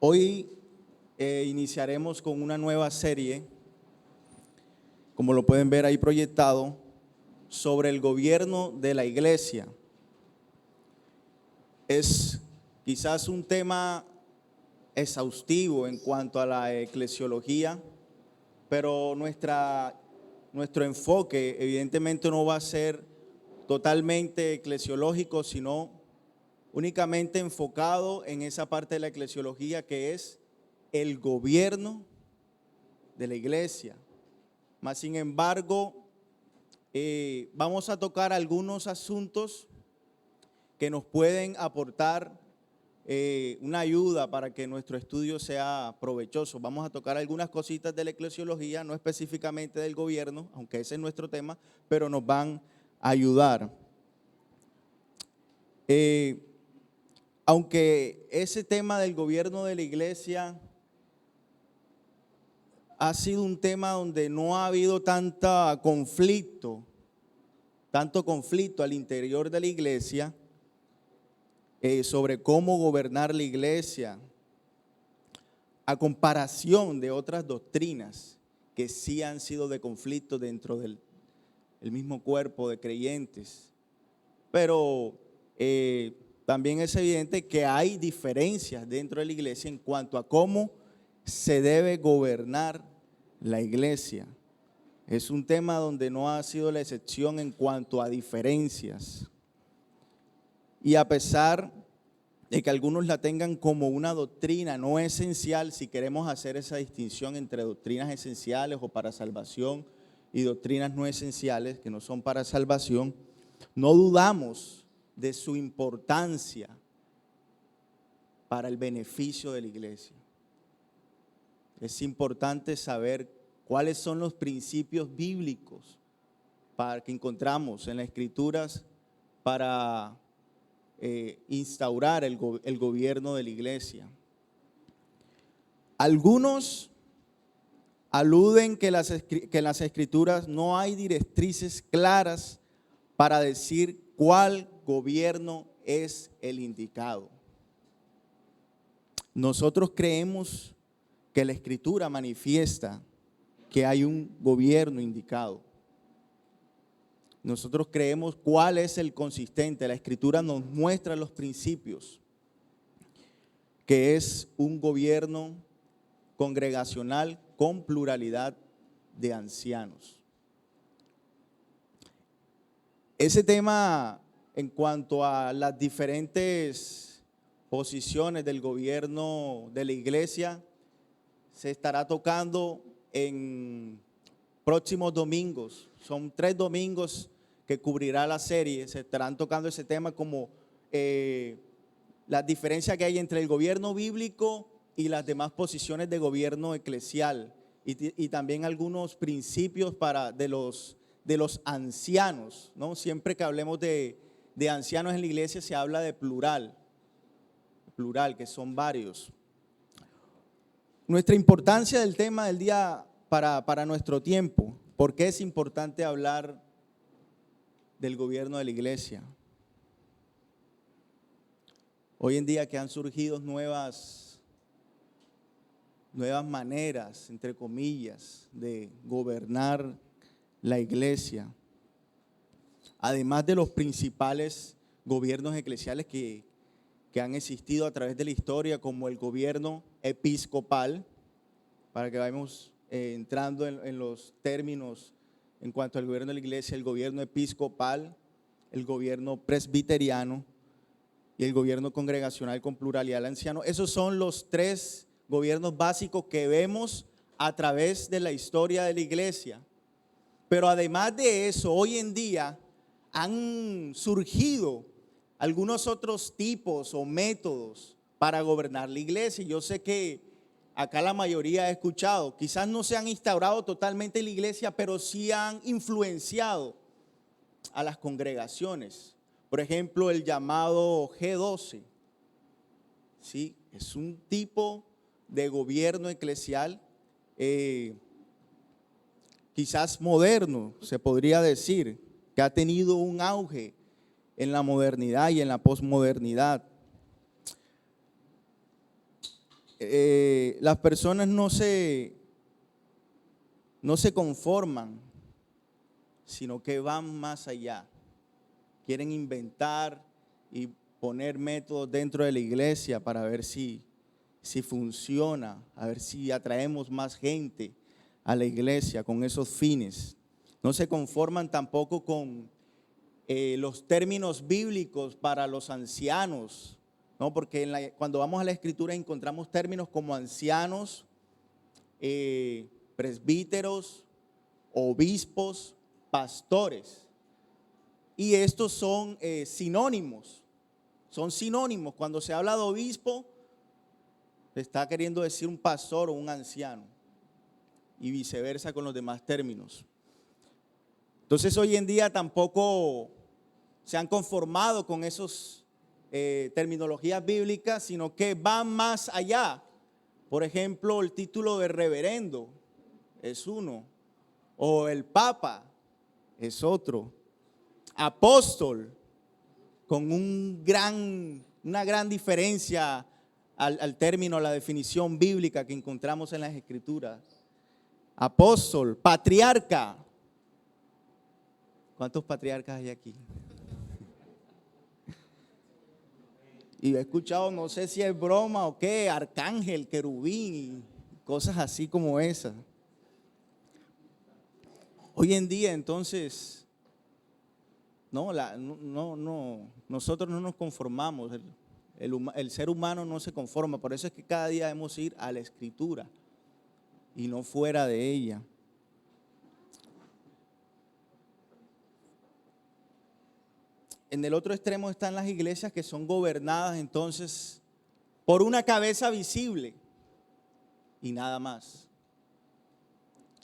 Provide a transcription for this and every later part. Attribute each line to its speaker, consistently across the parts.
Speaker 1: Hoy iniciaremos con una nueva serie, como lo pueden ver ahí proyectado, sobre el gobierno de la iglesia. Es quizás un tema exhaustivo en cuanto a la eclesiología, pero nuestro enfoque evidentemente no va a ser totalmente eclesiológico, sino únicamente enfocado en esa parte de la eclesiología que es el gobierno de la iglesia. Mas, sin embargo, vamos a tocar algunos asuntos que nos pueden aportar una ayuda para que nuestro estudio sea provechoso. Vamos a tocar algunas cositas de la eclesiología, no específicamente del gobierno, aunque ese es nuestro tema, pero nos van a ayudar. Aunque ese tema del gobierno de la iglesia ha sido un tema donde no ha habido tanto conflicto al interior de la iglesia sobre cómo gobernar la iglesia, a comparación de otras doctrinas que sí han sido de conflicto dentro del mismo cuerpo de creyentes. Pero también es evidente que hay diferencias dentro de la iglesia en cuanto a cómo se debe gobernar la iglesia. Es un tema donde no ha sido la excepción en cuanto a diferencias. Y a pesar de que algunos la tengan como una doctrina no esencial, si queremos hacer esa distinción entre doctrinas esenciales o para salvación y doctrinas no esenciales que no son para salvación, no dudamos de su importancia para el beneficio de la iglesia. Es importante saber cuáles son los principios bíblicos que encontramos en las Escrituras para instaurar el gobierno de la iglesia. Algunos aluden que en las Escrituras no hay directrices claras para decir cuál gobierno es el indicado. Nosotros creemos que la Escritura manifiesta que hay un gobierno indicado. Nosotros creemos cuál es el consistente. La Escritura nos muestra los principios, que es un gobierno congregacional con pluralidad de ancianos. Ese tema en cuanto a las diferentes posiciones del gobierno de la iglesia se estará tocando en próximos domingos. Son 3 domingos que cubrirá la serie. Se estarán tocando ese tema como las diferencias que hay entre el gobierno bíblico y las demás posiciones de gobierno eclesial y también algunos principios de los ancianos, ¿no? Siempre que hablemos de ancianos en la iglesia se habla de plural, que son varios. Nuestra importancia del tema del día para nuestro tiempo. ¿Por qué es importante hablar del gobierno de la iglesia? Hoy en día que han surgido nuevas maneras, entre comillas, de gobernar la iglesia, además de los principales gobiernos eclesiales que han existido a través de la historia, como el gobierno episcopal, para que vayamos entrando en los términos en cuanto al gobierno de la iglesia, el gobierno episcopal, el gobierno presbiteriano y el gobierno congregacional con pluralidad de ancianos. Esos son los 3 gobiernos básicos que vemos a través de la historia de la iglesia. Pero además de eso, hoy en día han surgido algunos otros tipos o métodos para gobernar la iglesia. Yo sé que acá la mayoría ha escuchado, quizás no se han instaurado totalmente en la iglesia, pero sí han influenciado a las congregaciones. Por ejemplo, el llamado G12, ¿sí? Es un tipo de gobierno eclesial quizás moderno, se podría decir, que ha tenido un auge en la modernidad y en la posmodernidad. las personas no se conforman, sino que van más allá. Quieren inventar y poner métodos dentro de la iglesia para ver si funciona, a ver si atraemos más gente a la iglesia con esos fines. No se conforman tampoco con los términos bíblicos para los ancianos, ¿no? Porque cuando vamos a la Escritura encontramos términos como ancianos, presbíteros, obispos, pastores. Y estos son sinónimos. Son sinónimos. Cuando se habla de obispo, se está queriendo decir un pastor o un anciano. Y viceversa con los demás términos. Entonces hoy en día tampoco se han conformado con esas terminologías bíblicas, sino que van más allá. Por ejemplo, el título de reverendo es uno, o el papa es otro, apóstol, con una gran diferencia al término, a la definición bíblica que encontramos en las Escrituras. Apóstol, patriarca. ¿Cuántos patriarcas hay aquí? Y he escuchado, no sé si es broma o qué, arcángel, querubín, cosas así como esas. Hoy en día, entonces, nosotros no nos conformamos, el ser humano no se conforma, por eso es que cada día debemos ir a la Escritura y no fuera de ella. En el otro extremo están las iglesias que son gobernadas entonces por una cabeza visible y nada más.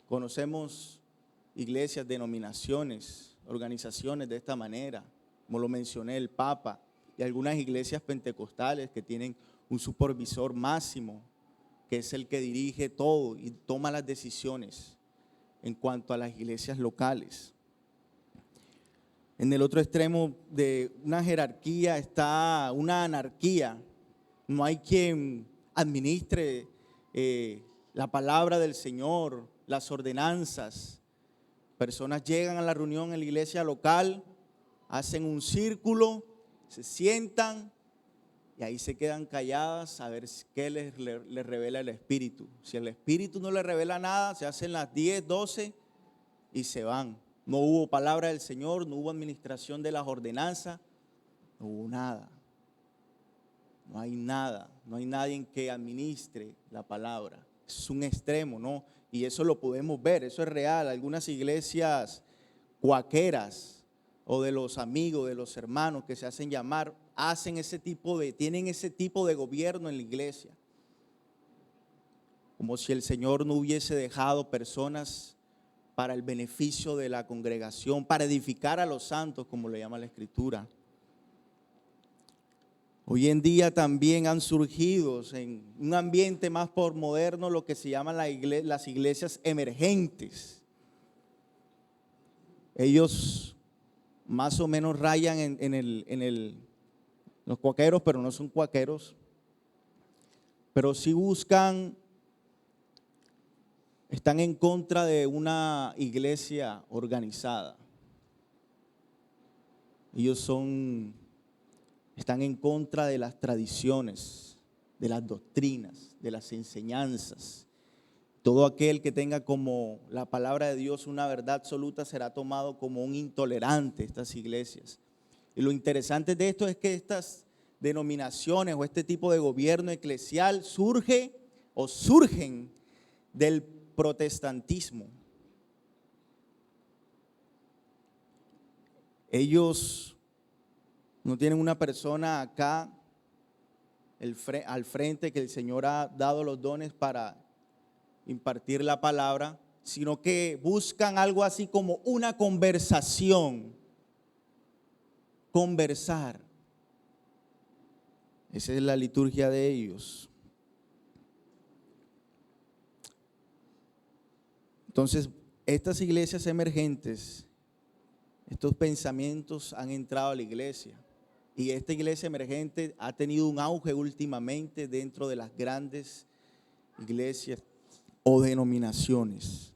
Speaker 1: Conocemos iglesias, denominaciones, organizaciones de esta manera, como lo mencioné, el Papa, y algunas iglesias pentecostales que tienen un supervisor máximo, que es el que dirige todo y toma las decisiones en cuanto a las iglesias locales. En el otro extremo de una jerarquía está una anarquía. No hay quien administre la palabra del Señor, las ordenanzas. Personas llegan a la reunión en la iglesia local, hacen un círculo, se sientan y ahí se quedan calladas a ver qué les revela el Espíritu. Si el Espíritu no les revela nada, se hacen las 10, 12 y se van. No hubo palabra del Señor, no hubo administración de las ordenanzas, no hubo nada. No hay nada, no hay nadie que administre la palabra. Es un extremo, ¿no? Y eso lo podemos ver, eso es real. Algunas iglesias cuaqueras o de los amigos, de los hermanos que se hacen llamar, tienen ese tipo de gobierno en la iglesia. Como si el Señor no hubiese dejado personas para el beneficio de la congregación, para edificar a los santos, como le llama la Escritura. Hoy en día también han surgido en un ambiente más moderno lo que se llaman las iglesias emergentes. Ellos más o menos rayan en los cuaqueros, pero no son cuaqueros, pero sí están en contra de una iglesia organizada. Ellos están en contra de las tradiciones, de las doctrinas, de las enseñanzas. Todo aquel que tenga como la palabra de Dios una verdad absoluta será tomado como un intolerante, estas iglesias. Y lo interesante de esto es que estas denominaciones o este tipo de gobierno eclesial surgen del protestantismo. Ellos no tienen una persona acá al frente que el Señor ha dado los dones para impartir la palabra, sino que buscan algo así como una conversación, conversar. Esa es la liturgia de ellos. Entonces, estas iglesias emergentes, estos pensamientos han entrado a la iglesia. Y esta iglesia emergente ha tenido un auge últimamente dentro de las grandes iglesias o denominaciones.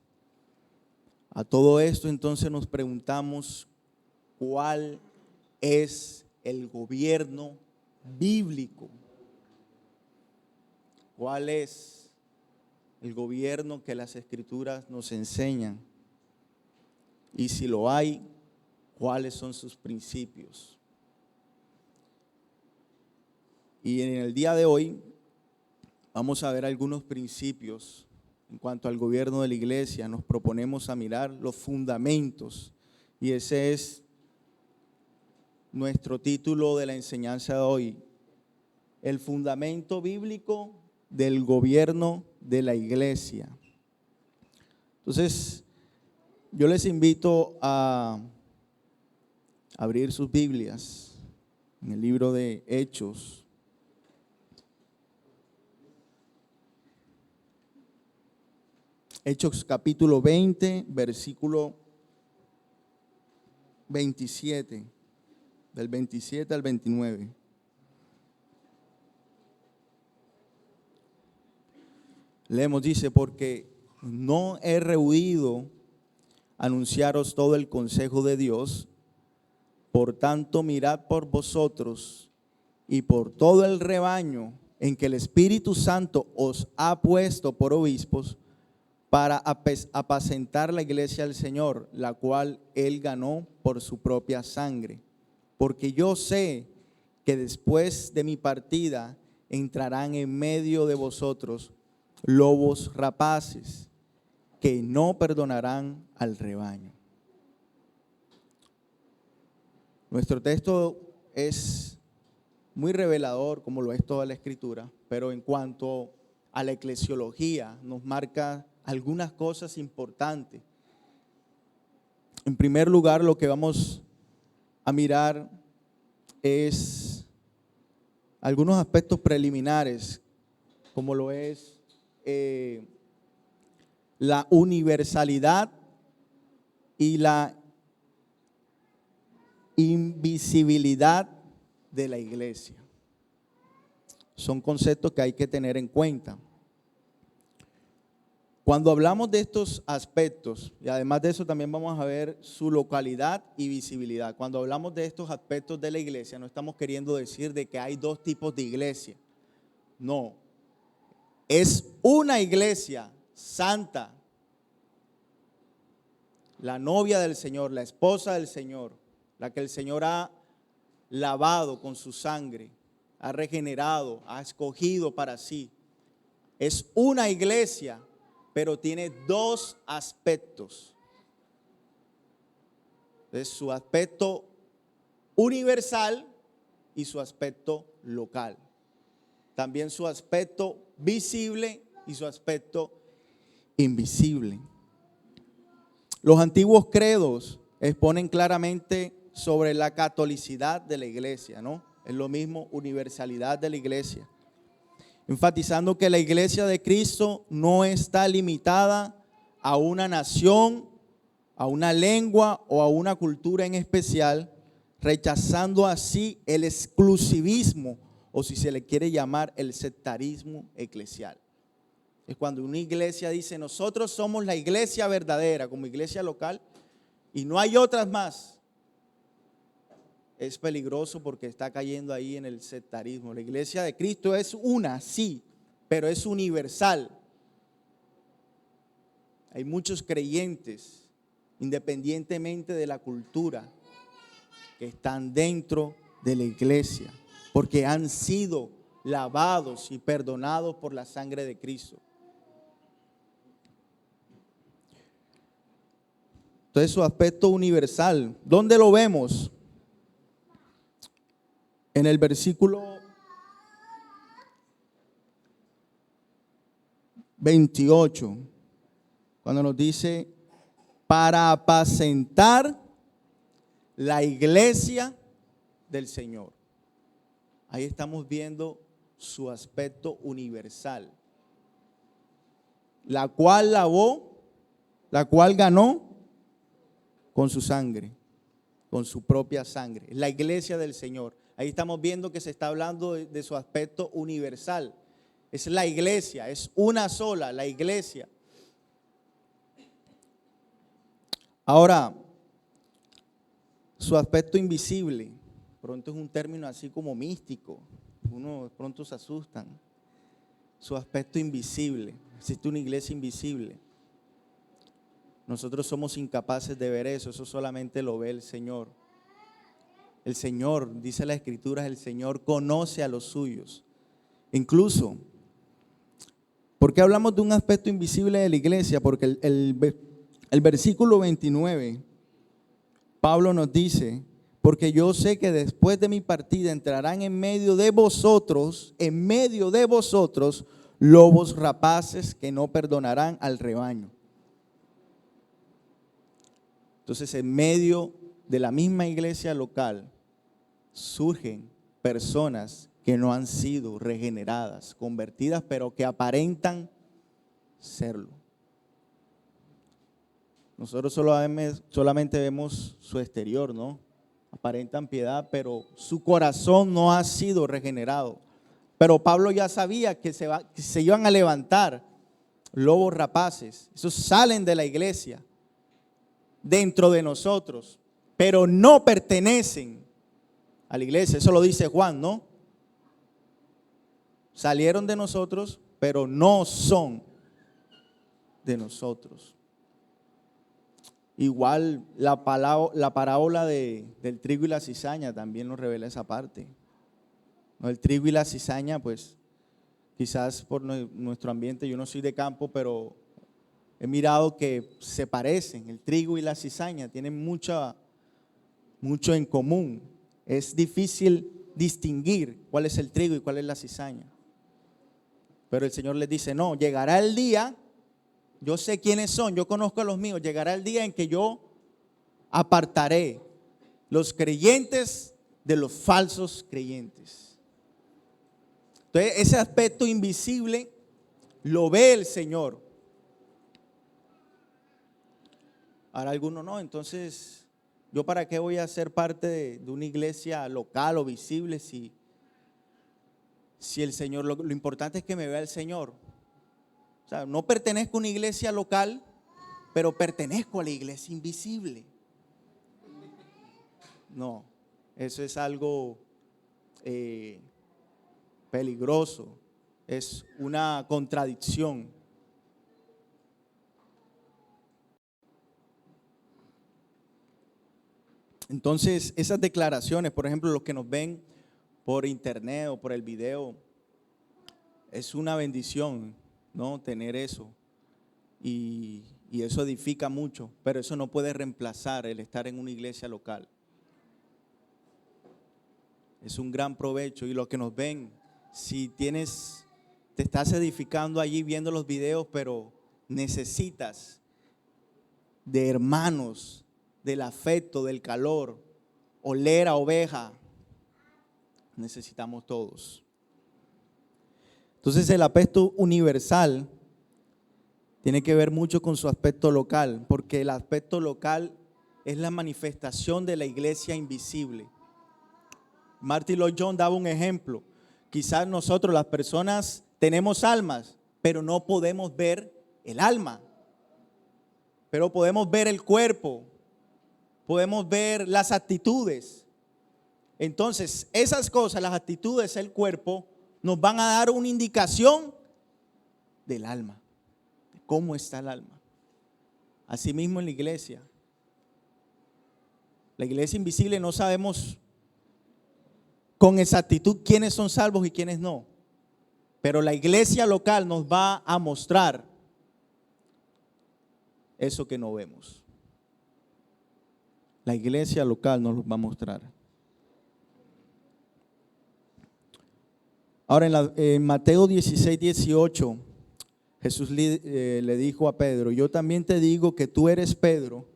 Speaker 1: A todo esto entonces nos preguntamos, ¿cuál es el gobierno bíblico? ¿Cuál es el gobierno que las Escrituras nos enseñan? Y si lo hay, ¿cuáles son sus principios? Y en el día de hoy vamos a ver algunos principios en cuanto al gobierno de la iglesia. Nos proponemos a mirar los fundamentos, y ese es nuestro título de la enseñanza de hoy: el fundamento bíblico del gobierno de la iglesia. Entonces, yo les invito a abrir sus Biblias en el libro de Hechos. Hechos capítulo 20, versículo 27, del 27 al 29. Leemos, dice: porque no he rehuido anunciaros todo el consejo de Dios, por tanto mirad por vosotros y por todo el rebaño en que el Espíritu Santo os ha puesto por obispos, para apacentar la iglesia del Señor, la cual Él ganó por su propia sangre. Porque yo sé que después de mi partida entrarán en medio de vosotros lobos rapaces, que no perdonarán al rebaño. Nuestro texto es muy revelador, como lo es toda la Escritura, pero en cuanto a la eclesiología nos marca algunas cosas importantes. En primer lugar, lo que vamos a mirar es algunos aspectos preliminares, como lo es la universalidad y la invisibilidad de la iglesia. Son conceptos que hay que tener en cuenta. Cuando hablamos de estos aspectos, y además de eso también vamos a ver su localidad y visibilidad. Cuando hablamos de estos aspectos de la iglesia, no estamos queriendo decir de que hay dos tipos de iglesia. No, es una iglesia santa, la novia del Señor, la esposa del Señor, la que el Señor ha lavado con su sangre, ha regenerado, ha escogido para sí. Es una iglesia, pero tiene dos aspectos. Es su aspecto universal y su aspecto local. También su aspecto visible y su aspecto invisible. Los antiguos credos exponen claramente sobre la catolicidad de la iglesia, ¿no? Es lo mismo, universalidad de la iglesia, enfatizando que la iglesia de Cristo no está limitada a una nación, a una lengua o a una cultura en especial, rechazando así el exclusivismo, o si se le quiere llamar el sectarismo eclesial. Es cuando una iglesia dice: nosotros somos la iglesia verdadera, como iglesia local, y no hay otras más. Es peligroso porque está cayendo ahí en el sectarismo. La iglesia de Cristo es una, sí, pero es universal. Hay muchos creyentes, independientemente de la cultura, que están dentro de la iglesia, porque han sido lavados y perdonados por la sangre de Cristo. Entonces, su aspecto universal, ¿dónde lo vemos? En el versículo 28, cuando nos dice: para apacentar la iglesia del Señor. Ahí estamos viendo su aspecto universal, la cual lavó, la cual ganó con su sangre, con su propia sangre. La iglesia del Señor. Ahí estamos viendo que se está hablando de su aspecto universal. Es la iglesia, es una sola, la iglesia. Ahora, su aspecto invisible, pronto es un término así como místico, uno pronto se asustan. Su aspecto invisible, existe una iglesia invisible. Nosotros somos incapaces de ver eso solamente lo ve el Señor. El Señor, dice la Escritura, el Señor conoce a los suyos. Incluso, ¿por qué hablamos de un aspecto invisible de la iglesia? Porque el versículo 29, Pablo nos dice, porque yo sé que después de mi partida entrarán en medio de vosotros, lobos rapaces que no perdonarán al rebaño. Entonces, en medio de la misma iglesia local surgen personas que no han sido regeneradas, convertidas, pero que aparentan serlo. Nosotros solamente vemos su exterior, ¿no? Aparentan piedad, pero su corazón no ha sido regenerado. Pero Pablo ya sabía que se iban a levantar lobos rapaces. Esos salen de la iglesia, dentro de nosotros, pero no pertenecen a la iglesia. Eso lo dice Juan, ¿no? Salieron de nosotros, pero no son de nosotros. Igual la parábola del trigo y la cizaña también nos revela esa parte. ¿No? El trigo y la cizaña, pues quizás por nuestro ambiente, yo no soy de campo, pero he mirado que se parecen. El trigo y la cizaña tienen mucho en común. Es difícil distinguir cuál es el trigo y cuál es la cizaña. Pero el Señor les dice, no, llegará el día, yo sé quiénes son, yo conozco a los míos, llegará el día en que yo apartaré los creyentes de los falsos creyentes. Entonces, ese aspecto invisible lo ve el Señor. Ahora algunos no, entonces, ¿yo para qué voy a ser parte de una iglesia local o visible si el Señor, lo importante es que me vea el Señor? O sea, no pertenezco a una iglesia local, pero pertenezco a la iglesia invisible. No, eso es algo peligroso, es una contradicción. Entonces, esas declaraciones, por ejemplo, los que nos ven por internet o por el video, es una bendición, ¿no? Tener eso. Y eso edifica mucho, pero eso no puede reemplazar el estar en una iglesia local. Es un gran provecho. Y los que nos ven, si te estás edificando allí viendo los videos, pero necesitas de hermanos, del afecto, del calor, oler a oveja, necesitamos todos. Entonces el aspecto universal tiene que ver mucho con su aspecto local, porque el aspecto local es la manifestación de la iglesia invisible. Martin Lloyd Jones daba un ejemplo. Quizás nosotros las personas tenemos almas, pero no podemos ver el alma. Pero podemos ver el cuerpo, podemos ver las actitudes. Entonces, esas cosas, las actitudes, el cuerpo, nos van a dar una indicación del alma, de cómo está el alma. Asimismo en la iglesia. La iglesia invisible no sabemos con exactitud quiénes son salvos y quiénes no. Pero la iglesia local nos va a mostrar eso que no vemos. La iglesia local nos lo va a mostrar. Ahora en Mateo 16, 18, Jesús le dijo a Pedro, yo también te digo que tú eres Pedro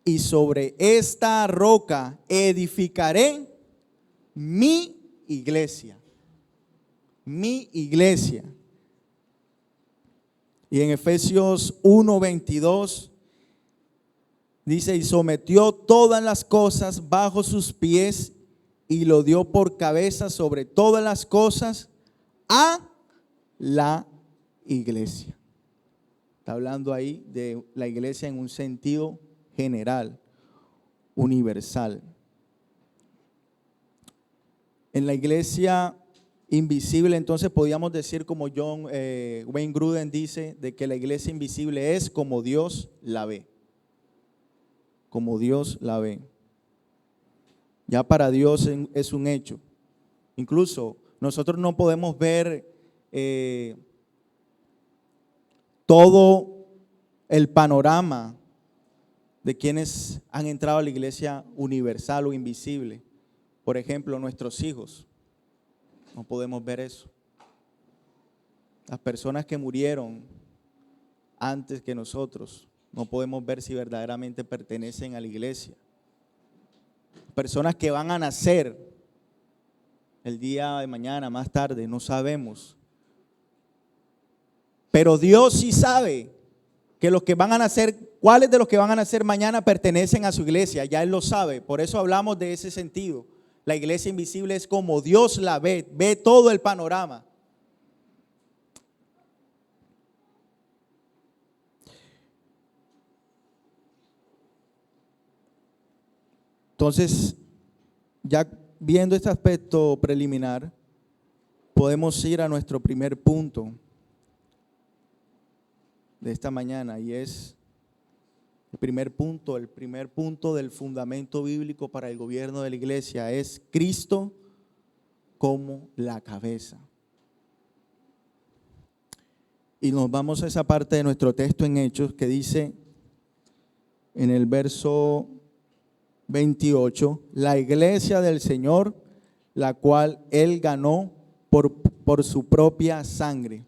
Speaker 1: y sobre esta roca edificaré mi iglesia. Mi iglesia. Y en Efesios 1, 22 dice, y sometió todas las cosas bajo sus pies y lo dio por cabeza sobre todas las cosas a la iglesia. Está hablando ahí de la iglesia en un sentido general, universal. En la iglesia invisible, entonces podríamos decir como Wayne Grudem dice, de que la iglesia invisible es como Dios la ve. Como Dios la ve. Ya para Dios es un hecho. Incluso nosotros no podemos ver todo el panorama de quienes han entrado a la iglesia universal o invisible. Por ejemplo, nuestros hijos. No podemos ver eso. Las personas que murieron antes que nosotros, no podemos ver si verdaderamente pertenecen a la iglesia. Personas que van a nacer el día de mañana, más tarde, no sabemos. Pero Dios sí sabe que los que van a nacer, cuáles de los que van a nacer mañana pertenecen a su iglesia, ya Él lo sabe. Por eso hablamos de ese sentido. La iglesia invisible es como Dios la ve, ve todo el panorama. Entonces, ya viendo este aspecto preliminar, podemos ir a nuestro primer punto de esta mañana, y es el primer punto del fundamento bíblico para el gobierno de la iglesia es Cristo como la cabeza. Y nos vamos a esa parte de nuestro texto en Hechos que dice en el verso 28, la iglesia del Señor, la cual Él ganó por su propia sangre.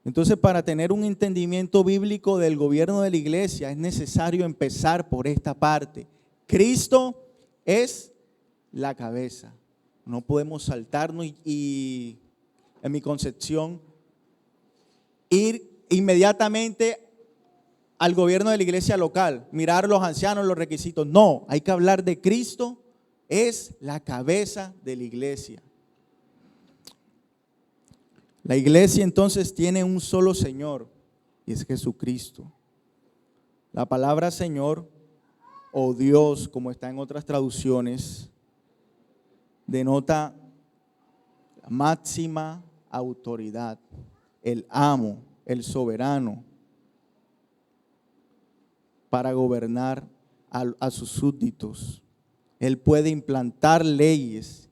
Speaker 1: Entonces, para tener un entendimiento bíblico del gobierno de la iglesia es necesario empezar por esta parte. Cristo es la cabeza. No podemos saltarnos y en mi concepción, ir inmediatamente al gobierno de la iglesia local, mirar los ancianos, los requisitos. No, hay que hablar de Cristo, es la cabeza de la iglesia. La iglesia entonces tiene un solo Señor y es Jesucristo. La palabra Señor o Dios, como está en otras traducciones, denota la máxima autoridad, el amo, el soberano, para gobernar a sus súbditos. Él puede implantar leyes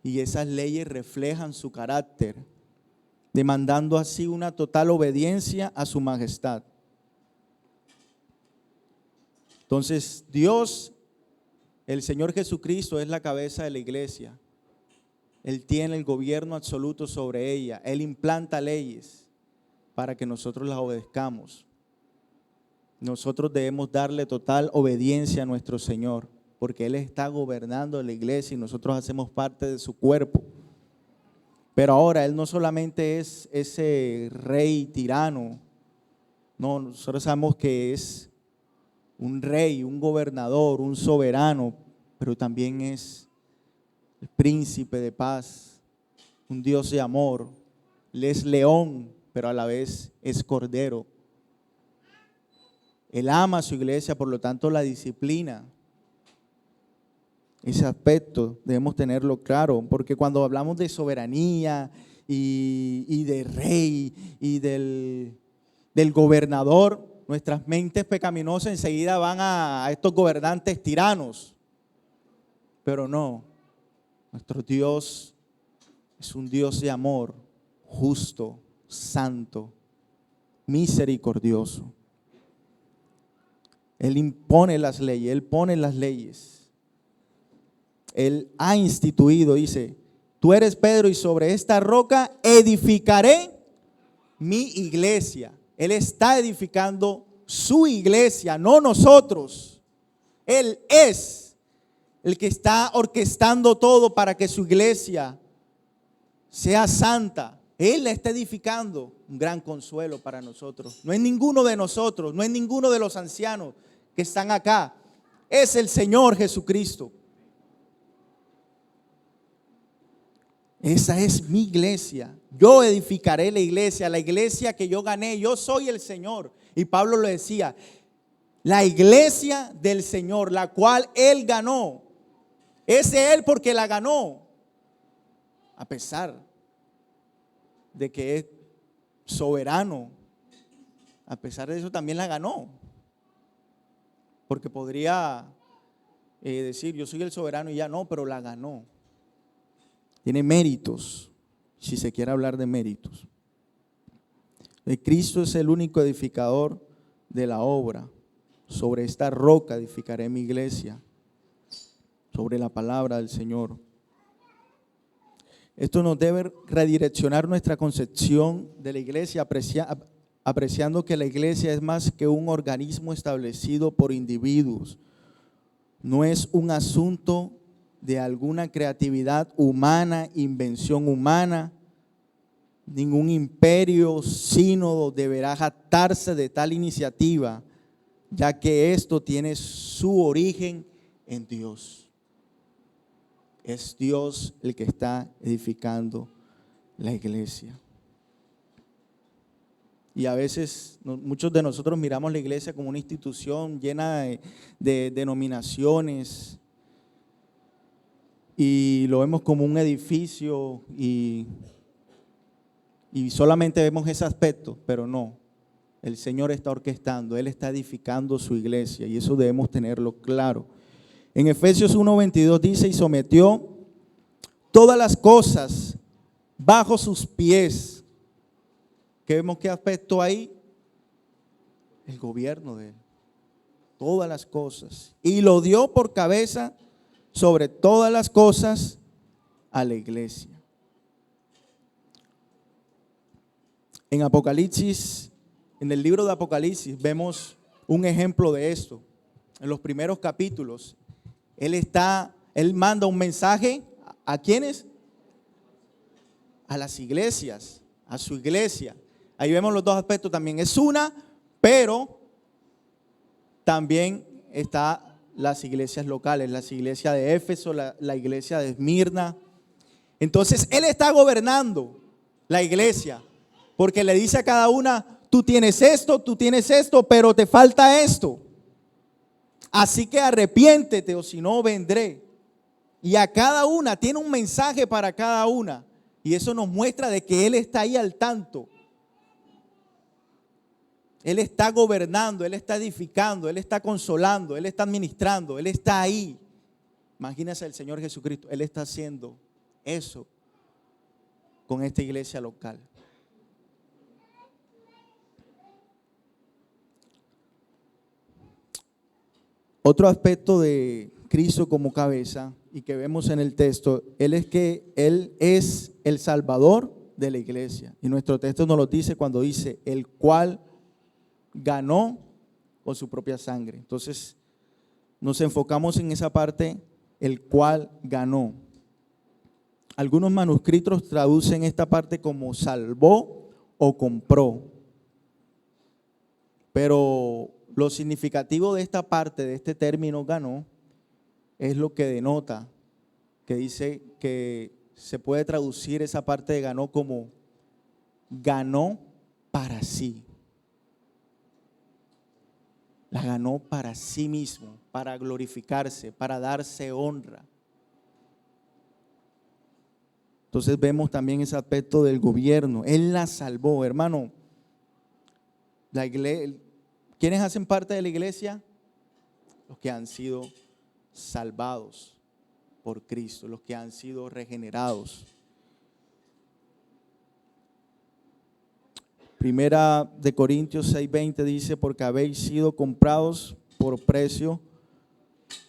Speaker 1: y esas leyes reflejan su carácter, demandando así una total obediencia a su majestad. Entonces, Dios, el Señor Jesucristo, es la cabeza de la iglesia. Él tiene el gobierno absoluto sobre ella. Él implanta leyes para que nosotros las obedezcamos. Nosotros debemos darle total obediencia a nuestro Señor, porque Él está gobernando la iglesia y nosotros hacemos parte de su cuerpo. Pero ahora Él no solamente es ese rey tirano, no, nosotros sabemos que es un rey, un gobernador, un soberano, pero también es el príncipe de paz, un Dios de amor. Él es león, pero a la vez es cordero. Él ama a su iglesia, por lo tanto la disciplina. Ese aspecto debemos tenerlo claro, porque cuando hablamos de soberanía y de rey y del gobernador, nuestras mentes pecaminosas enseguida van a estos gobernantes tiranos. Pero no, nuestro Dios es un Dios de amor, justo, santo, misericordioso. Él impone las leyes, Él pone las leyes. Él ha instituido, dice, tú eres Pedro y sobre esta roca edificaré mi iglesia. Él está edificando su iglesia, no nosotros. Él es el que está orquestando todo para que su iglesia sea santa. Él la está edificando, un gran consuelo para nosotros. No es ninguno de nosotros, no es ninguno de los ancianos que están acá. Es el Señor Jesucristo. Esa es mi iglesia. Yo edificaré la iglesia que yo gané, yo soy el Señor. Y Pablo lo decía, la iglesia del Señor, la cual Él ganó. Es Él porque la ganó, a pesar de que es soberano. A pesar de eso también la ganó. Porque podría decir, yo soy el soberano y ya no, pero la ganó. Tiene méritos, si se quiere hablar de méritos. Cristo es el único edificador de la obra. Sobre esta roca edificaré mi iglesia, sobre la palabra del Señor. Esto nos debe redireccionar nuestra concepción de la iglesia, apreciando que la iglesia es más que un organismo establecido por individuos. No es un asunto de alguna creatividad humana, invención humana. Ningún imperio, sínodo deberá jactarse de tal iniciativa, ya que esto tiene su origen en Dios. Es Dios el que está edificando la iglesia. Y a veces muchos de nosotros miramos la iglesia como una institución llena de denominaciones y lo vemos como un edificio y solamente vemos ese aspecto, pero no. El Señor está orquestando, Él está edificando su iglesia y eso debemos tenerlo claro. En Efesios 1:22 dice, y sometió todas las cosas bajo sus pies. ¿Qué vemos? ¿Qué aspecto ahí? El gobierno de Él. Todas las cosas. Y lo dio por cabeza sobre todas las cosas a la iglesia. En Apocalipsis, en el libro de Apocalipsis, vemos un ejemplo de esto. En los primeros capítulos, Él manda un mensaje ¿a quiénes? A las iglesias, a su iglesia. Ahí vemos los dos aspectos también. Es una, pero también está las iglesias locales, las iglesias de Éfeso, la iglesia de Esmirna. Entonces, Él está gobernando la iglesia, porque le dice a cada una, tú tienes esto, pero te falta esto. Así que arrepiéntete o si no vendré. Y a cada una tiene un mensaje para cada una. Y eso nos muestra de que Él está ahí al tanto. Él está gobernando, Él está edificando, Él está consolando, Él está administrando, Él está ahí. Imagínense el Señor Jesucristo, Él está haciendo eso con esta iglesia local. Otro aspecto de Cristo como cabeza y que vemos en el texto, Él es el Salvador de la iglesia. Y nuestro texto nos lo dice cuando dice, el cual ganó con su propia sangre. Entonces, nos enfocamos en esa parte, el cual ganó. Algunos manuscritos traducen esta parte como salvó o compró. Pero lo significativo de esta parte, de este término ganó, es lo que denota, que dice que se puede traducir esa parte de ganó como ganó para sí. La ganó para sí mismo, para glorificarse, para darse honra. Entonces vemos también ese aspecto del gobierno. Él la salvó, hermano. La iglesia, ¿quiénes hacen parte de la iglesia? Los que han sido salvados por Cristo, los que han sido regenerados. Primera de Corintios 6:20 dice, porque habéis sido comprados por precio,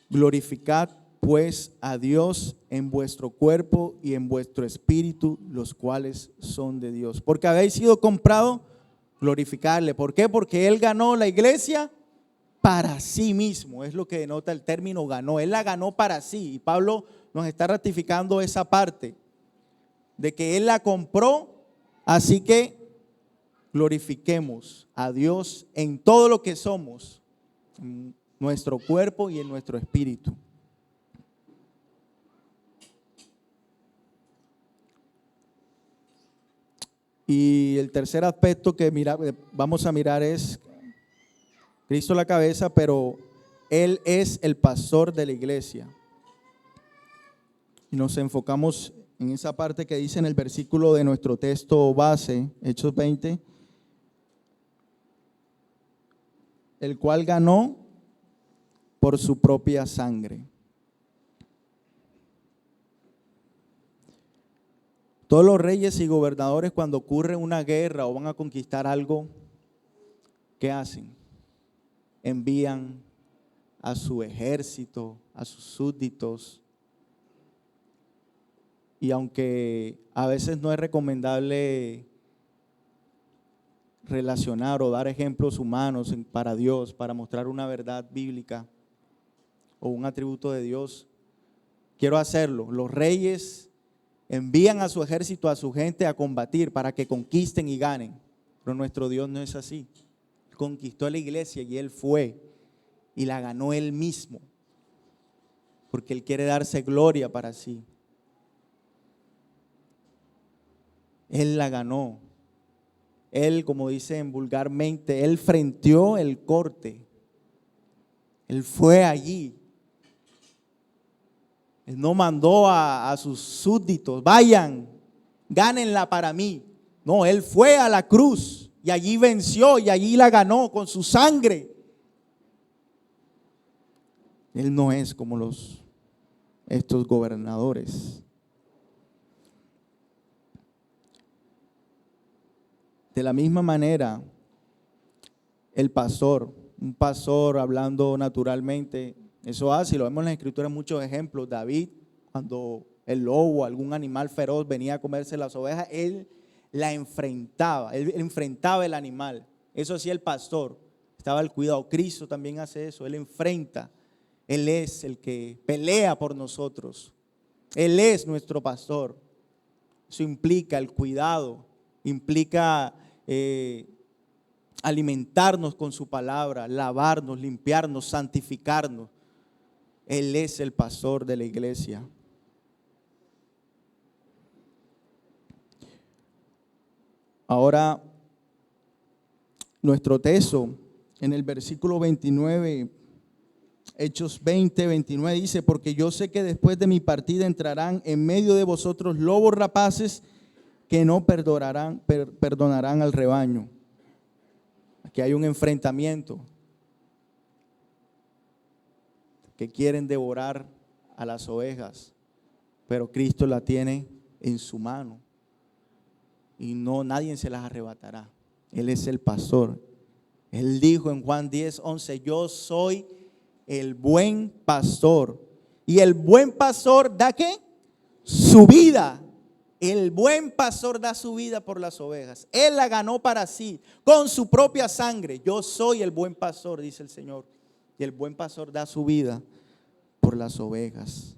Speaker 1: glorificad pues a Dios en vuestro cuerpo y en vuestro espíritu, los cuales son de Dios. Porque habéis sido comprados, glorificarle. ¿Por qué? Porque Él ganó la iglesia para sí mismo, es lo que denota el término ganó. Él la ganó para sí. Y Pablo nos está ratificando esa parte de que Él la compró, así que glorifiquemos a Dios en todo lo que somos, en nuestro cuerpo y en nuestro espíritu. Y el tercer aspecto que vamos a mirar es Cristo la cabeza, pero Él es el pastor de la iglesia. Y nos enfocamos en esa parte que dice en el versículo de nuestro texto base, Hechos 20, el cual ganó por su propia sangre. Todos los reyes y gobernadores, cuando ocurre una guerra o van a conquistar algo, ¿qué hacen? Envían a su ejército, a sus súbditos. Y aunque a veces no es recomendable relacionar o dar ejemplos humanos para Dios, para mostrar una verdad bíblica o un atributo de Dios, quiero hacerlo. Los reyes envían a su ejército, a su gente a combatir para que conquisten y ganen. Pero nuestro Dios no es así. Conquistó la iglesia y Él fue y la ganó Él mismo, porque Él quiere darse gloria para sí. Él la ganó. Él, como dicen vulgarmente, Él frenteó el corte. Él fue allí. Él no mandó a sus súbditos, vayan, gánenla para mí. No, Él fue a la cruz y allí venció y allí la ganó con su sangre. Él no es como estos gobernadores. De la misma manera, el pastor, un pastor hablando naturalmente, eso hace, y lo vemos en la escritura en muchos ejemplos. David, cuando el lobo, algún animal feroz venía a comerse las ovejas, él la enfrentaba, él enfrentaba el animal. Eso hacía el pastor, estaba al cuidado. Cristo también hace eso, Él enfrenta, Él es el que pelea por nosotros, Él es nuestro pastor. Eso implica el cuidado, implica alimentarnos con su palabra, lavarnos, limpiarnos, santificarnos. Él es el pastor de la iglesia. Ahora, nuestro texto en el versículo 29, Hechos 20, 29 dice: porque yo sé que después de mi partida entrarán en medio de vosotros lobos rapaces que no perdonarán al rebaño. Aquí hay un enfrentamiento, que quieren devorar a las ovejas, pero Cristo la tiene en su mano y nadie se las arrebatará. Él es el pastor. Él dijo en Juan 10, 11: yo soy el buen pastor. Y el buen pastor da ¿qué? Su vida. El buen pastor da su vida por las ovejas. Él la ganó para sí, con su propia sangre. Yo soy el buen pastor, dice el Señor. Y el buen pastor da su vida por las ovejas.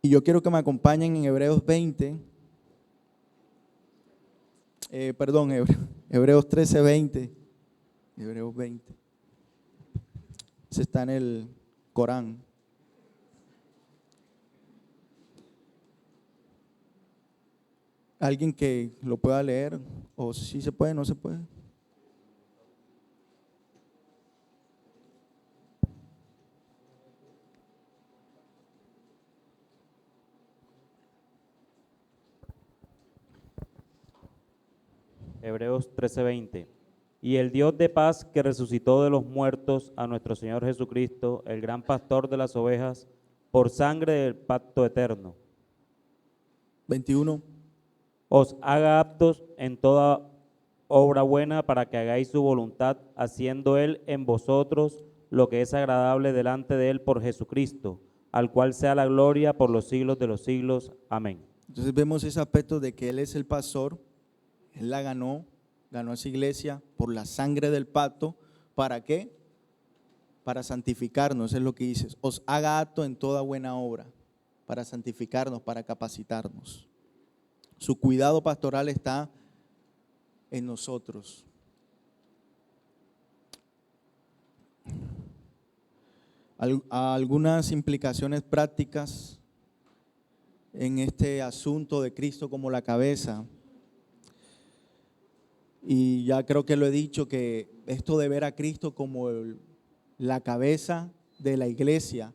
Speaker 1: Y yo quiero que me acompañen en Hebreos 20. Hebreos 13, 20. Hebreos 20. Ese está en el Corán. ¿Alguien que lo pueda leer? ¿O si se puede, no se puede?
Speaker 2: Hebreos 13:20. Y el Dios de paz que resucitó de los muertos a nuestro Señor Jesucristo, el gran pastor de las ovejas, por sangre del pacto eterno,
Speaker 1: 21.
Speaker 2: os haga aptos en toda obra buena para que hagáis su voluntad, haciendo Él en vosotros lo que es agradable delante de Él por Jesucristo, al cual sea la gloria por los siglos de los siglos. Amén.
Speaker 1: Entonces vemos ese aspecto de que Él es el pastor. Él la ganó esa iglesia por la sangre del pacto. ¿Para qué? Para santificarnos, es lo que dices. Os haga apto en toda buena obra, para santificarnos, para capacitarnos. Su cuidado pastoral está en nosotros. Algunas implicaciones prácticas en este asunto de Cristo como la cabeza. Y ya creo que lo he dicho, que esto de ver a Cristo como la cabeza de la iglesia,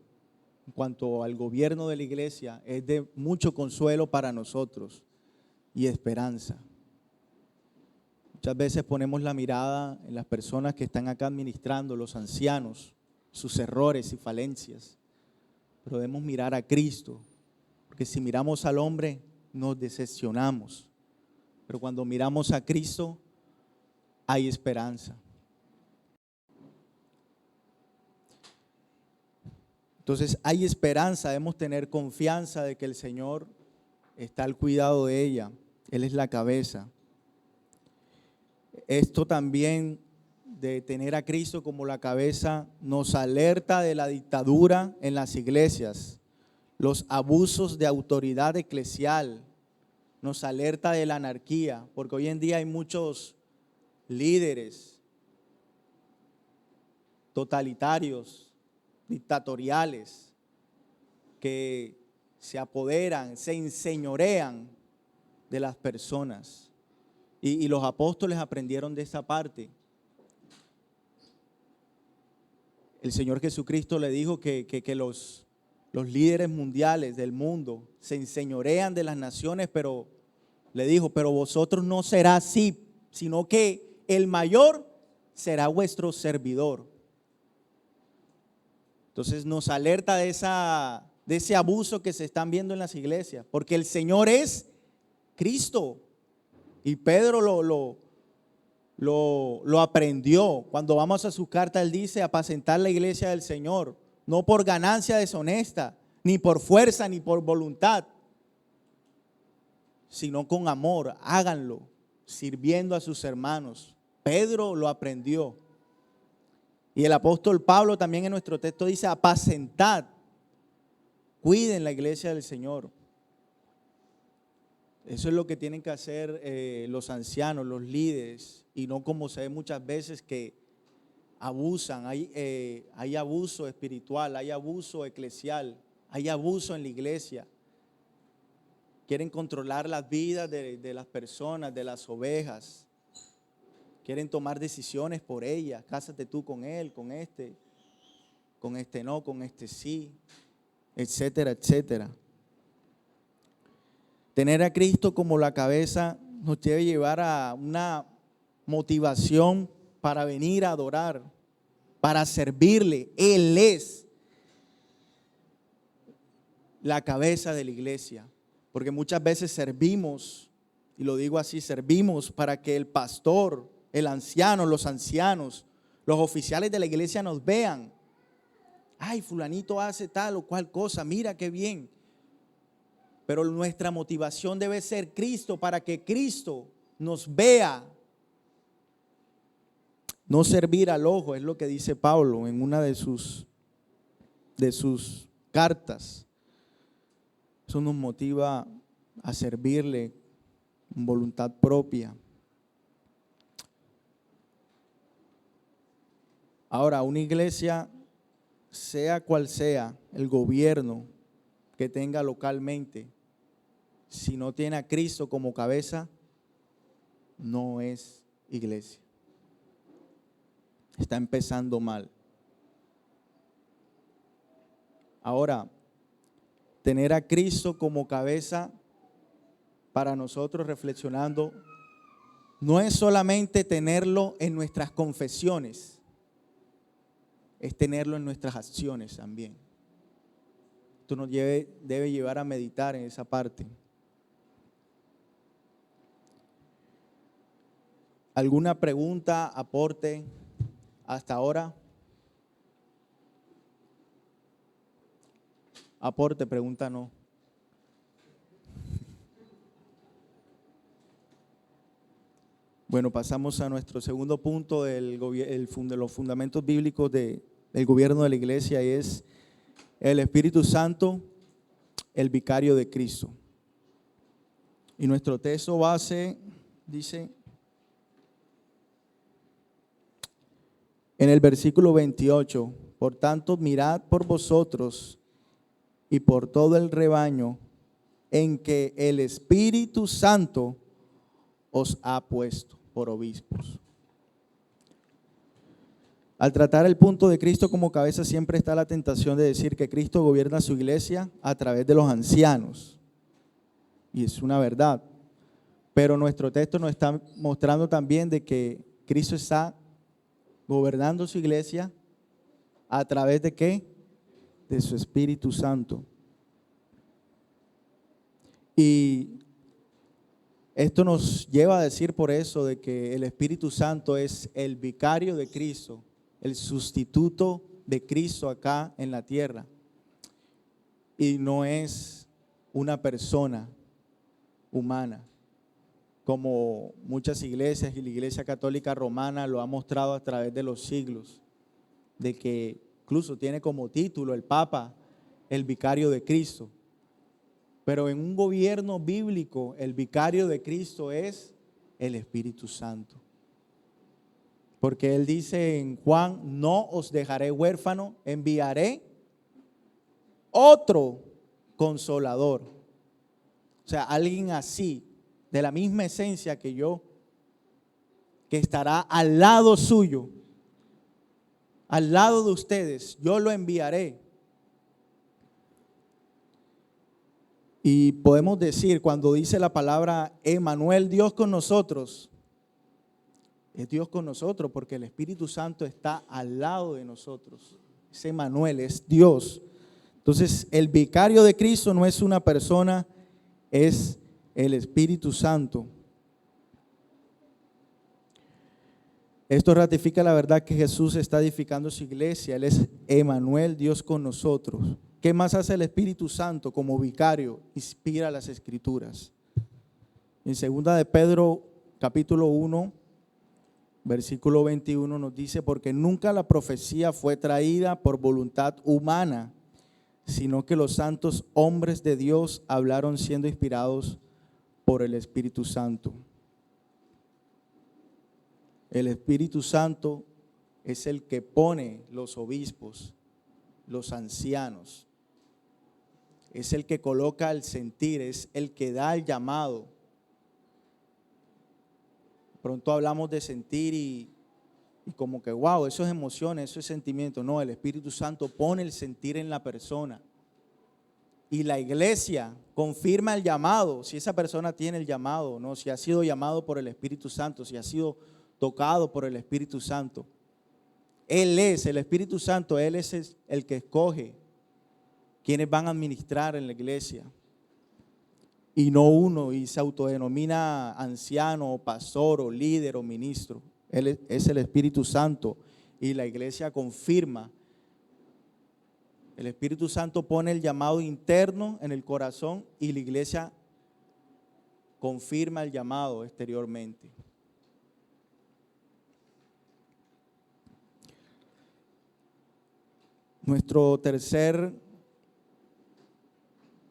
Speaker 1: en cuanto al gobierno de la iglesia, es de mucho consuelo para nosotros y esperanza. Muchas veces ponemos la mirada en las personas que están acá administrando, los ancianos, sus errores y falencias, pero debemos mirar a Cristo, porque si miramos al hombre nos decepcionamos, pero cuando miramos a Cristo hay esperanza. Entonces hay esperanza, debemos tener confianza de que el Señor está al cuidado de ella, Él es la cabeza. Esto también de tener a Cristo como la cabeza nos alerta de la dictadura en las iglesias, los abusos de autoridad eclesial, nos alerta de la anarquía, porque hoy en día hay muchos líderes totalitarios, dictatoriales, que se apoderan, se enseñorean de las personas. Y los apóstoles aprendieron de esa parte. El Señor Jesucristo le dijo que los líderes mundiales del mundo se enseñorean de las naciones, pero le dijo, pero vosotros no será así, sino que el mayor será vuestro servidor. Entonces nos alerta de ese abuso que se están viendo en las iglesias, porque el Señor es Cristo. Y Pedro lo aprendió. Cuando vamos a su carta, él dice: apacentar la iglesia del Señor, no por ganancia deshonesta, ni por fuerza, ni por voluntad, sino con amor. Háganlo, sirviendo a sus hermanos. Pedro lo aprendió. Y el apóstol Pablo también en nuestro texto dice: apacentad, cuiden la iglesia del Señor. Eso es lo que tienen que hacer los ancianos, los líderes, y no como se ve muchas veces que abusan. Hay abuso espiritual, hay abuso eclesial, hay abuso en la iglesia. Quieren controlar las vidas de las personas, de las ovejas. Quieren tomar decisiones por ellas. Cásate tú con él, con este no, con este sí, etcétera, etcétera. Tener a Cristo como la cabeza nos debe llevar a una motivación para venir a adorar, para servirle. Él es la cabeza de la iglesia, porque muchas veces servimos, y lo digo así, servimos para que el pastor, el anciano, los ancianos, los oficiales de la iglesia nos vean. Ay, fulanito hace tal o cual cosa, mira qué bien. Pero nuestra motivación debe ser Cristo, para que Cristo nos vea. No servir al ojo, es lo que dice Pablo en una de sus cartas. Eso nos motiva a servirle con voluntad propia. Ahora, una iglesia, sea cual sea el gobierno que tenga localmente, si no tiene a Cristo como cabeza, no es iglesia. Está empezando mal. Ahora, tener a Cristo como cabeza para nosotros, reflexionando, no es solamente tenerlo en nuestras confesiones, es tenerlo en nuestras acciones también. Esto nos debe llevar a meditar en esa parte. ¿Alguna pregunta, aporte hasta ahora? Aporte, pregunta no. Bueno, pasamos a nuestro segundo punto de los fundamentos bíblicos del gobierno de la iglesia, y es el Espíritu Santo, el vicario de Cristo. Y nuestro texto base dice en el versículo 28: por tanto, mirad por vosotros y por todo el rebaño en que el Espíritu Santo os ha puesto por obispos. Al tratar el punto de Cristo como cabeza, siempre está la tentación de decir que Cristo gobierna su iglesia a través de los ancianos. Y es una verdad. Pero nuestro texto nos está mostrando también de que Cristo está gobernando su iglesia a través de ¿qué? De su Espíritu Santo. Y esto nos lleva a decir por eso de que el Espíritu Santo es el vicario de Cristo, el sustituto de Cristo acá en la tierra. Y no es una persona humana, como muchas iglesias y la Iglesia Católica Romana lo ha mostrado a través de los siglos, de que incluso tiene como título el Papa, el vicario de Cristo. Pero en un gobierno bíblico, el vicario de Cristo es el Espíritu Santo. Porque Él dice en Juan, no os dejaré huérfano, enviaré otro consolador. O sea, alguien así, de la misma esencia que yo, que estará al lado suyo, al lado de ustedes, yo lo enviaré. Y podemos decir, cuando dice la palabra Emmanuel, Dios con nosotros, es Dios con nosotros porque el Espíritu Santo está al lado de nosotros. Es Emmanuel, es Dios. Entonces, el vicario de Cristo no es una persona, es el Espíritu Santo. Esto ratifica la verdad que Jesús está edificando su iglesia. Él es Emmanuel, Dios con nosotros. ¿Qué más hace el Espíritu Santo como vicario? Inspira las Escrituras. En 2 de Pedro, capítulo 1, versículo 21 nos dice, porque nunca la profecía fue traída por voluntad humana, sino que los santos hombres de Dios hablaron siendo inspirados por el Espíritu Santo. El Espíritu Santo es el que pone los obispos, los ancianos. Es el que coloca el sentir, es el que da el llamado. Pronto hablamos de sentir y como que wow, eso es emociones, eso es sentimiento. No, el Espíritu Santo pone el sentir en la persona. Y la iglesia confirma el llamado, si esa persona tiene el llamado, no, si ha sido llamado por el Espíritu Santo, si ha sido tocado por el Espíritu Santo. Él es, el Espíritu Santo, Él es el que escoge quienes van a administrar en la iglesia. Y no uno, y se autodenomina anciano, o pastor, o líder, o ministro. Él es el Espíritu Santo y la iglesia confirma. El Espíritu Santo pone el llamado interno en el corazón y la iglesia confirma el llamado exteriormente. Nuestro tercer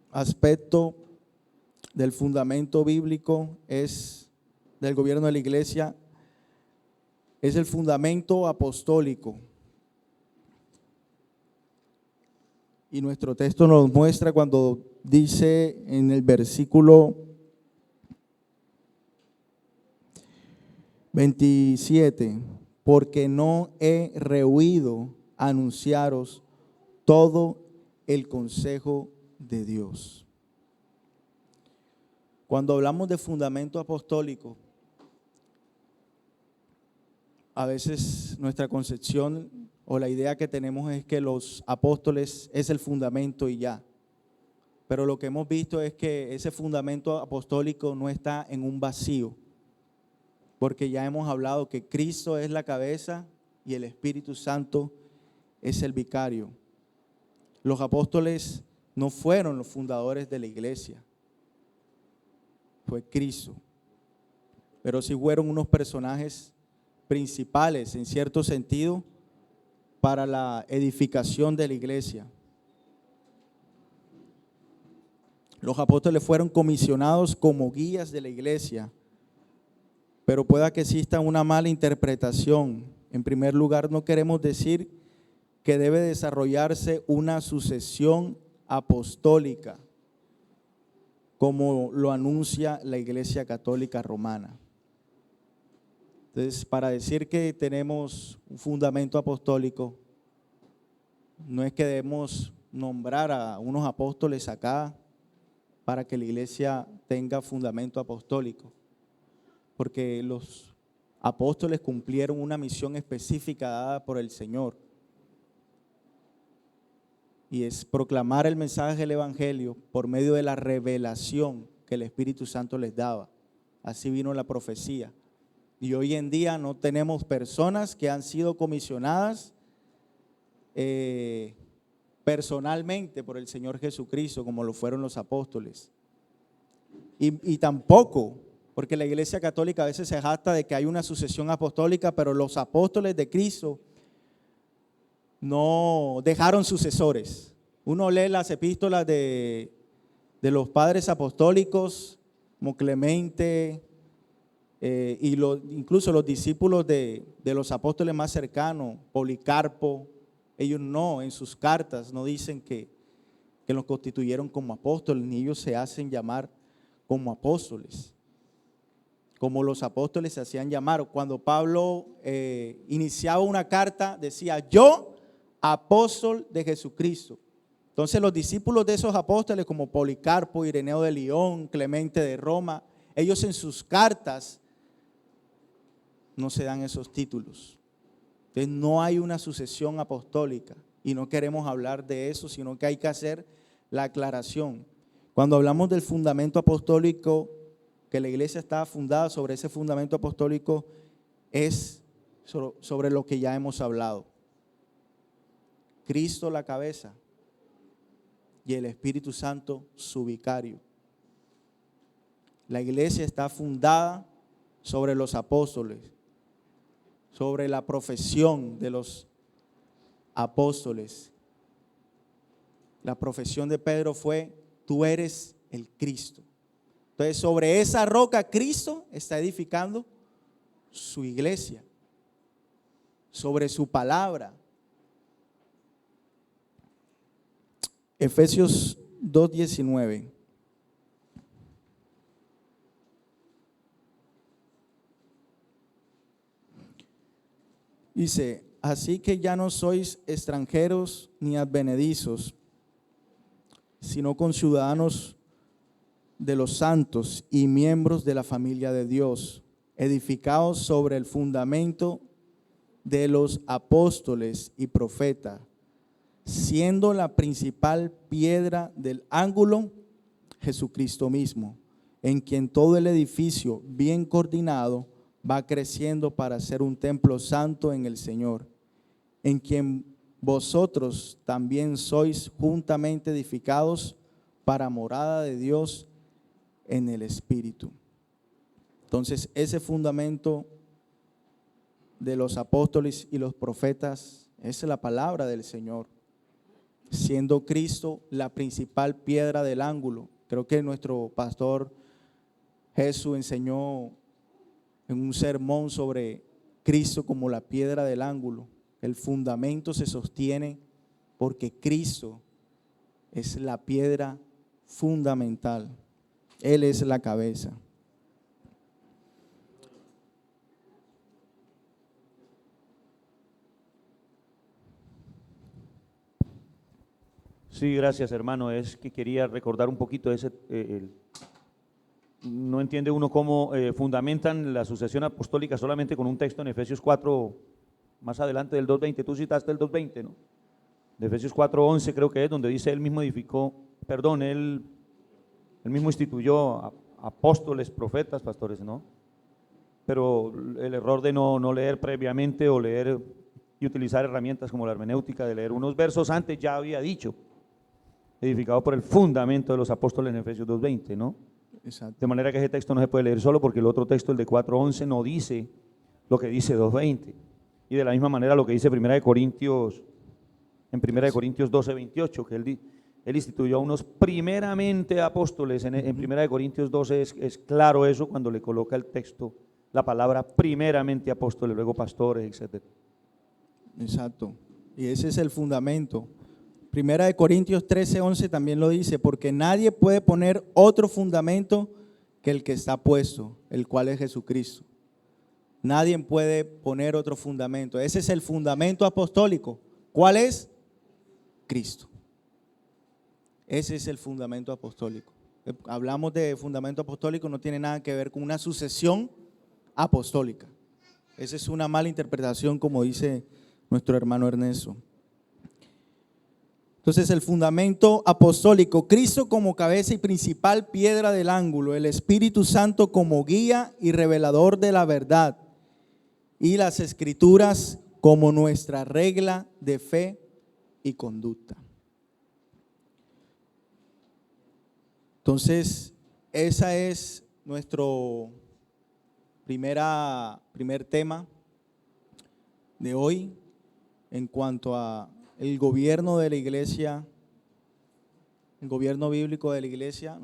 Speaker 1: aspecto del fundamento bíblico es del gobierno de la iglesia, es el fundamento apostólico. Y nuestro texto nos muestra cuando dice en el versículo 27, porque no he rehuido anunciaros todo el consejo de Dios. Cuando hablamos de fundamento apostólico, a veces nuestra concepción o la idea que tenemos es que los apóstoles es el fundamento y ya. Pero lo que hemos visto es que ese fundamento apostólico no está en un vacío, porque ya hemos hablado que Cristo es la cabeza y el Espíritu Santo es el vicario. Los apóstoles no fueron los fundadores de la iglesia, fue Cristo. Pero sí fueron unos personajes principales en cierto sentido para la edificación de la iglesia. Los apóstoles fueron comisionados como guías de la iglesia, pero pueda que exista una mala interpretación. En primer lugar, no queremos decir que debe desarrollarse una sucesión apostólica. como lo anuncia la Iglesia Católica Romana. Entonces, para decir que tenemos un fundamento apostólico, no es que debemos nombrar a unos apóstoles acá para que la iglesia tenga fundamento apostólico, porque los apóstoles cumplieron una misión específica dada por el Señor, y es proclamar el mensaje del Evangelio por medio de la revelación que el Espíritu Santo les daba. Así vino la profecía. Y hoy en día no tenemos personas que han sido comisionadas personalmente por el Señor Jesucristo, como lo fueron los apóstoles. Y tampoco, porque la Iglesia Católica a veces se jacta de que hay una sucesión apostólica, pero los apóstoles de Cristo no dejaron sucesores. Uno lee las epístolas de los padres apostólicos, como Clemente, incluso los discípulos de los apóstoles más cercanos, Policarpo. Ellos no, en sus cartas no dicen que los constituyeron como apóstoles, ni ellos se hacen llamar como apóstoles, como los apóstoles se hacían llamar. Cuando Pablo iniciaba una carta, decía: yo, apóstol de Jesucristo. Entonces los discípulos de esos apóstoles, como Policarpo, Ireneo de León, Clemente de Roma, ellos en sus cartas no se dan esos títulos. Entonces no hay una sucesión apostólica, y no queremos hablar de eso, sino que hay que hacer la aclaración. Cuando hablamos del fundamento apostólico, que la iglesia está fundada sobre ese fundamento apostólico, es sobre lo que ya hemos hablado. Cristo la cabeza y el Espíritu Santo su vicario. La iglesia está fundada sobre los apóstoles, sobre la profesión de los apóstoles. La profesión de Pedro fue: tú eres el Cristo. Entonces, sobre esa roca Cristo está edificando su iglesia, sobre su palabra. Efesios 2:19. Dice: así que ya no sois extranjeros ni advenedizos, sino conciudadanos de los santos y miembros de la familia de Dios, edificados sobre el fundamento de los apóstoles y profetas, siendo la principal piedra del ángulo Jesucristo mismo, en quien todo el edificio bien coordinado va creciendo para ser un templo santo en el Señor, en quien vosotros también sois juntamente edificados para morada de Dios en el Espíritu. Entonces, ese fundamento de los apóstoles y los profetas es la palabra del Señor, siendo Cristo la principal piedra del ángulo. Creo que nuestro pastor Jesús enseñó en un sermón sobre Cristo como la piedra del ángulo. El fundamento se sostiene porque Cristo es la piedra fundamental. Él es la cabeza.
Speaker 3: Sí, gracias, hermano. Es que quería recordar un poquito ese. No entiende uno cómo fundamentan la sucesión apostólica solamente con un texto en Efesios 4, más adelante del 2:20. Tú citaste el 2:20, ¿no? De Efesios 4:11 creo que es, donde dice: él mismo edificó, perdón, él mismo instituyó apóstoles, profetas, pastores, ¿no? Pero el error de no leer previamente o leer y utilizar herramientas como la hermenéutica, de leer unos versos antes, ya había dicho: edificado por el fundamento de los apóstoles en Efesios 2:20, ¿no?
Speaker 1: Exacto.
Speaker 3: De manera que ese texto no se puede leer solo, porque el otro texto, el de 4:11, no dice lo que dice 2:20. Y de la misma manera lo que dice en 1 Corintios 12:28, que él instituyó a unos primeramente apóstoles. En 1 Corintios 12 es claro eso, cuando le coloca el texto la palabra primeramente apóstoles, luego pastores, etc.
Speaker 1: Exacto. Y ese es el fundamento. Primera de Corintios 13:11 también lo dice, porque nadie puede poner otro fundamento que el que está puesto, el cual es Jesucristo. Nadie puede poner otro fundamento. Ese es el fundamento apostólico. ¿Cuál es? Cristo. Ese es el fundamento apostólico. Hablamos de fundamento apostólico, no tiene nada que ver con una sucesión apostólica. Esa es una mala interpretación, como dice nuestro hermano Ernesto. Entonces, el fundamento apostólico, Cristo como cabeza y principal piedra del ángulo, el Espíritu Santo como guía y revelador de la verdad, y las Escrituras como nuestra regla de fe y conducta. Entonces, esa es nuestro primer tema de hoy en cuanto a el gobierno de la iglesia, el gobierno bíblico de la iglesia.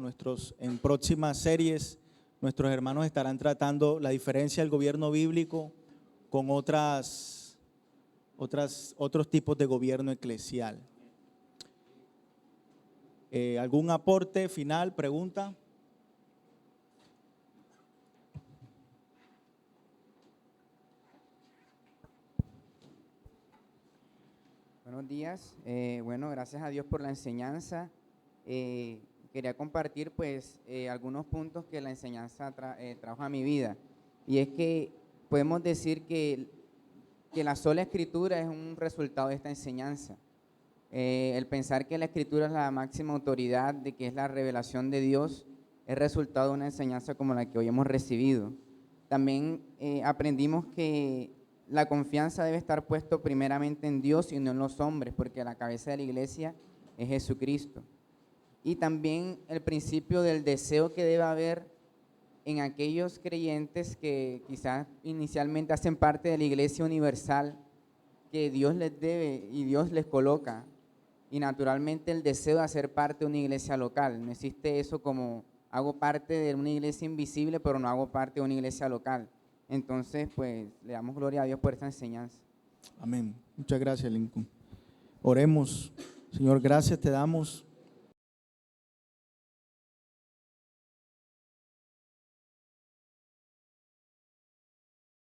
Speaker 1: En próximas series, nuestros hermanos estarán tratando la diferencia del gobierno bíblico con otros tipos de gobierno eclesial. ¿Algún aporte final, pregunta?
Speaker 4: Buenos días. Bueno, gracias a Dios por la enseñanza. Quería compartir pues algunos puntos que la enseñanza trajo a mi vida. Y es que podemos decir que la sola escritura es un resultado de esta enseñanza. El pensar que la escritura es la máxima autoridad, de que es la revelación de Dios, es resultado de una enseñanza como la que hoy hemos recibido. También aprendimos que la confianza debe estar puesto primeramente en Dios y no en los hombres, porque la cabeza de la iglesia es Jesucristo. Y también el principio del deseo que debe haber en aquellos creyentes que quizás inicialmente hacen parte de la iglesia universal, que Dios les debe y Dios les coloca. Y naturalmente el deseo de hacer parte de una iglesia local. No existe eso como hago parte de una iglesia invisible, pero no hago parte de una iglesia local. Entonces, pues, le damos gloria a Dios por esta enseñanza.
Speaker 1: Amén. Muchas gracias, Lincoln. Oremos. Señor, gracias te damos